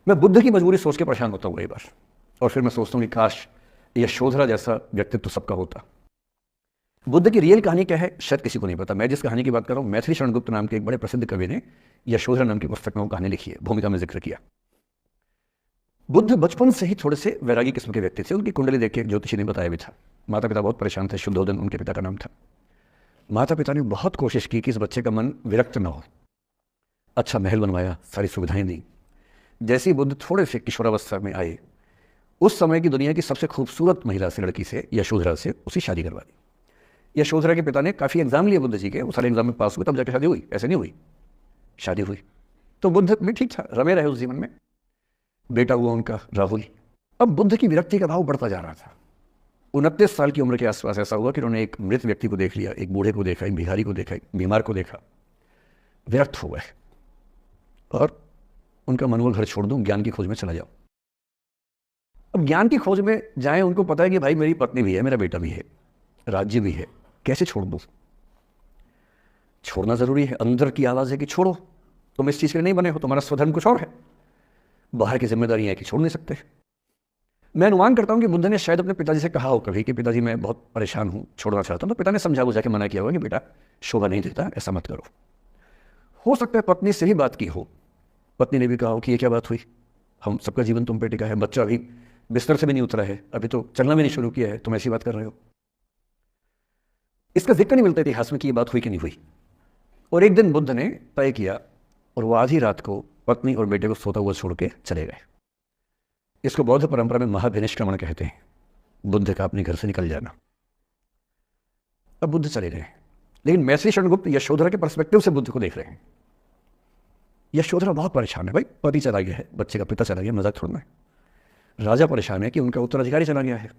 मैं बुद्ध की मजबूरी सोच के परेशान होता हूँ कई बार, और फिर मैं सोचता हूँ कि काश यशोधरा जैसा व्यक्तित्व सबका होता। बुद्ध की रियल कहानी क्या है शायद किसी को नहीं पता। मैं जिस कहानी की बात कर रहा हूँ, मैथिली शरण गुप्त नाम के एक बड़े प्रसिद्ध कवि ने यशोधरा नाम की पुस्तक में वो कहानी लिखी है, भूमिका में जिक्र किया। बुद्ध बचपन से ही थोड़े से वैरागी किस्म के व्यक्ति थे। उनकी कुंडली देख के एक ज्योतिषी ने बताया भी था। माता पिता बहुत परेशान थे, शुद्धोधन उनके पिता का नाम था। माता पिता ने बहुत कोशिश की कि इस बच्चे का मन विरक्त न हो, अच्छा महल बनवाया, सारी सुविधाएं दी। जैसे ही बुद्ध थोड़े से किशोरावस्था में आए, उस समय की दुनिया की सबसे खूबसूरत महिला से, लड़की से, यशोधरा से उसकी शादी करवा दी। यशोधरा के पिता ने काफ़ी एग्जाम लिए बुद्ध जी के, वो सारे एग्जाम में पास हुए, तब जाकर शादी हुई, ऐसे नहीं हुई, शादी हुई। तो बुद्ध भी ठीक था, रमे रहे उस जीवन में। बेटा हुआ उनका राहुल। अब बुद्ध की विरक्ति का भाव बढ़ता जा रहा था। 29 साल की उम्र के आसपास ऐसा हुआ कि उन्होंने एक मृत व्यक्ति को देख लिया, एक बूढ़े को देखा, एक भिखारी को देखा, एक बीमार को देखा, विरक्त हो गए और उनका मन हुआ घर छोड़ दूं, ज्ञान की खोज में चला जाऊं। अब ज्ञान की खोज में जाएं, उनको पता है कि भाई मेरी पत्नी भी है, मेरा बेटा भी है, राज्य भी है, कैसे छोड़ दूं? छोड़ना जरूरी है। अंदर की आवाज है कि छोड़ो, तुम इस चीज के लिए नहीं बने हो, तुम्हारा स्वधर्म कुछ और है। बाहर की जिम्मेदारियां है कि छोड़ नहीं सकते। मैं अनुमान करता हूं कि बुद्ध ने शायद अपने पिताजी से कहा हो कभी कि पिताजी मैं बहुत परेशान हूं, छोड़ना चाहता हूं। तो पिता ने समझा बुझा के मना किया होगा कि बेटा शोभा नहीं देता, ऐसा मत करो। हो सकता है पत्नी से भी बात की हो, पत्नी ने भी कहा हो कि ये क्या बात हुई, हम सबका जीवन तुम पे टिका है, बच्चा अभी बिस्तर से भी नहीं उतरा है, अभी तो चलना भी नहीं शुरू किया है, तुम ऐसी बात कर रहे हो। इसका जिक्र नहीं मिलता इतिहास में कि ये बात हुई कि नहीं हुई। और एक दिन बुद्ध ने तय किया और वो आधी रात को पत्नी और बेटे को सोता हुआ छोड़ के चले गए। इसको बौद्ध परंपरा में महाविनिष्क्रमण कहते हैं, बुद्ध का अपने घर से निकल जाना। अब बुद्ध चले गए, लेकिन मैथिली शरण गुप्त यशोधरा के पर्सपेक्टिव से बुद्ध को देख रहे हैं। यशोधरा बहुत परेशान है, भाई पति चला गया है, बच्चे का पिता चला गया, मजाक छोड़ना है। राजा परेशान है कि उनका उत्तराधिकारी चला गया है।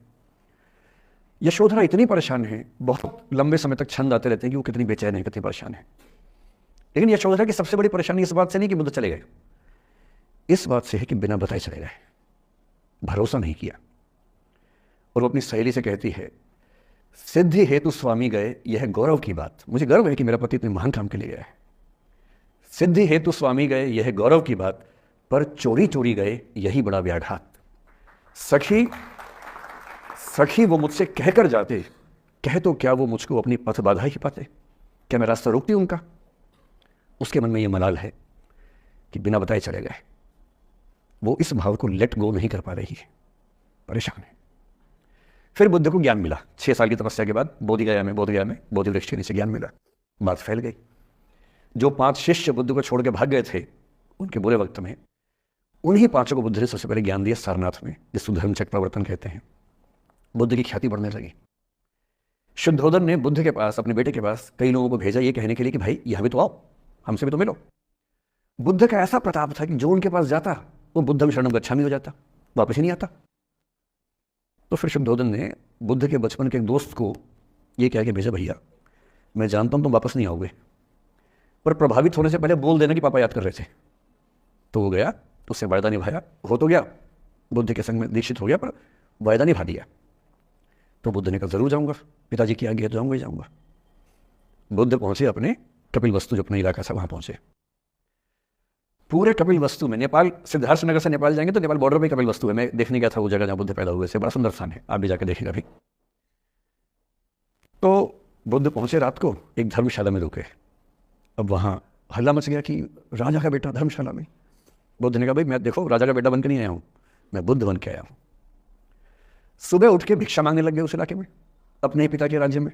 यशोधरा इतनी परेशान है, बहुत लंबे समय तक छंद आते रहते हैं कि वो कितनी बेचैन है, कितनी परेशान है। लेकिन यशोधरा की सबसे बड़ी परेशानी इस बात से नहीं कि बुद्ध चले गए, इस बात से है कि बिना बताए चले गए, भरोसा नहीं किया। और वो अपनी सहेली से कहती है, सिद्धि हेतु स्वामी गए, यह गौरव की बात, मुझे गर्व है कि मेरा पति इतने महान काम के लिए गया है। सिद्धि हेतु स्वामी गए, यह गौरव की बात, पर चोरी चोरी गए, यही बड़ा व्याघात। सखी वो मुझसे कहकर जाते, कह तो क्या वो मुझको अपनी पथ बाधा ही पाते, क्या मैं रास्ता रोकती उनका? उसके मन में ये मलाल है कि बिना बताए चले गए। वो इस भाव को लेट गो नहीं कर पा रही है, परेशान है। फिर बुद्ध को ज्ञान मिला 6 साल की तपस्या के बाद, बोधगया में बोधि वृक्ष के नीचे ज्ञान मिला, बात फैल गई। जो 5 शिष्य बुद्ध को छोड़ के भाग गए थे उनके बुरे वक्त में, उन्हीं 5 को बुद्ध ने सबसे पहले ज्ञान दिया सारनाथ में, जिसको धर्मचक्र प्रवर्तन कहते हैं। बुद्ध की ख्याति बढ़ने लगी। शुद्धोधन ने बुद्ध के पास, अपने बेटे के पास कई लोगों को भेजा ये कहने के लिए कि भाई यहाँ भी तो आओ, हमसे भी तो मिलो। बुद्ध का ऐसा प्रताप था कि जो उनके पास जाता वो बुद्धम शरणम गच्छामि हो जाता, वापस ही नहीं आता। तो फिर शुद्धोधन ने बुद्ध के बचपन के एक दोस्त को ये कह के भेजा, भैया मैं जानता हूँ तुम वापस नहीं आओगे, पर प्रभावित होने से पहले बोल देना कि पापा याद कर रहे थे। तो वो गया, तो उससे वायदा निभाया, हो तो गया, बुद्ध के संग में दीक्षित हो गया, पर वायदा निभा दिया। तो बुद्ध ने कहा जरूर जाऊंगा, पिताजी की आज्ञा है तो जाऊंगा ही जाऊंगा। बुद्ध पहुंचे अपने कपिलवस्तु, जो अपना इलाका था वहां पहुंचे। पूरे कपिलवस्तु में, नेपाल सिद्धार्थनगर से नेपाल जाएंगे तो नेपाल बॉर्डर पे कपिलवस्तु है, मैं देखने गया था वो जगह जहां बुद्ध पैदा हुए थे, बड़ा सुंदर स्थान है, आप भी जाकर देखेगा भी। तो बुद्ध पहुंचे, रात को एक धर्मशाला में रुके। अब वहां हल्ला मच गया कि राजा का बेटा धर्मशाला में। बुद्ध ने कहा भाई मैं देखो राजा का बेटा बन के नहीं आया हूं, मैं बुद्ध बन के आया हूं। सुबह उठ के भिक्षा मांगने लग गए उस इलाके में, अपने पिता के राज्य में।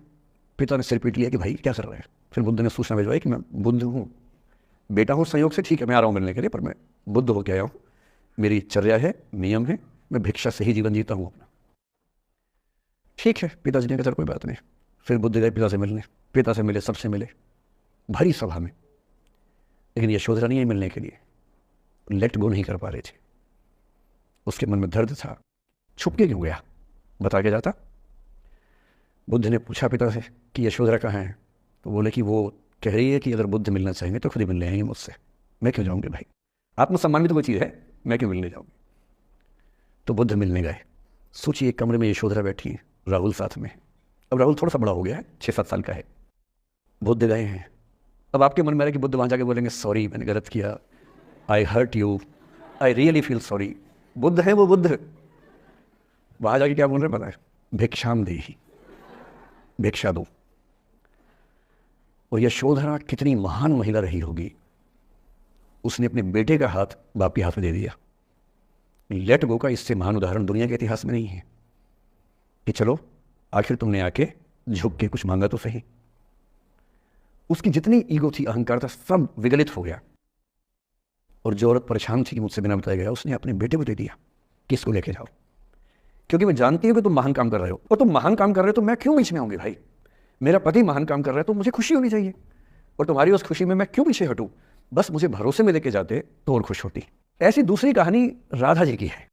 पिता ने सिर पीट लिया कि भाई क्या कर रहे हैं। फिर बुद्ध ने सूचना भिजवाई कि मैं बुद्ध हूँ, बेटा हूँ संयोग से, ठीक है मैं आ रहा हूँ मिलने के लिए, पर मैं बुद्ध होके आया हूँ, मेरी चर्या है, नियम है, मैं भिक्षा से ही जीवन जीता हूँ अपना। ठीक है, पिताजी ने कहा चल कोई बात नहीं। फिर बुद्ध गए पिता से मिलने, पिता से मिले, सबसे मिले, भरी सभा में। लेकिन यशोधरा नहीं आई मिलने के लिए, लेट गो नहीं कर पा रहे थे। उसके मन में दर्द था, छुप के क्यों गया, बता के जाता। बुद्ध ने पूछा पिता से कि यशोधरा कहाँ है, तो बोले कि वो कह रही है कि अगर बुद्ध मिलना चाहेंगे तो खुद ही मिलने आएंगे मुझसे, मैं क्यों जाऊंगी भाई, आत्मसम्मान भी तो कोई चीज़ है, मैं क्यों मिलने जाऊंगी। तो बुद्ध मिलने गए। सोचिए एक कमरे में यशोधरा बैठी है, राहुल साथ में। अब राहुल थोड़ा सा बड़ा हो गया है, 6-7 साल का है। बुद्ध गए हैं। अब आपके मन में आ रहा है कि बुद्ध वहाँ जाके बोलेंगे सॉरी मैंने गलत किया, I hurt you, I really feel sorry. Buddha है वो बुद्ध, वहां जाके क्या बोल रहे पता है? भिक्षाम देहि, भिक्षा दो। और यशोधरा कितनी महान महिला रही होगी, उसने अपने बेटे का हाथ बाप के हाथ में दे दिया। लेट गो का इससे महान उदाहरण दुनिया के इतिहास में नहीं है कि चलो आखिर तुमने आके झुक के कुछ मांगा तो सही। उसकी जितनी ईगो थी, अहंकार था, सब विगलित हो गया। और जो औरत परेशान थी कि मुझसे बिना बताया गया, उसने अपने बेटे को दे दिया कि इसको लेके जाओ, क्योंकि मैं जानती हूँ कि तुम महान काम कर रहे हो, और तुम महान काम कर रहे हो तो मैं क्यों बीच में आऊंगी भाई? मेरा पति महान काम कर रहा है तो मुझे खुशी होनी चाहिए, और तुम्हारी उस खुशी में मैं क्यों पीछे हटूं? बस मुझे भरोसे में लेके जाते तो और खुश होती। ऐसी दूसरी कहानी राधा जी की है।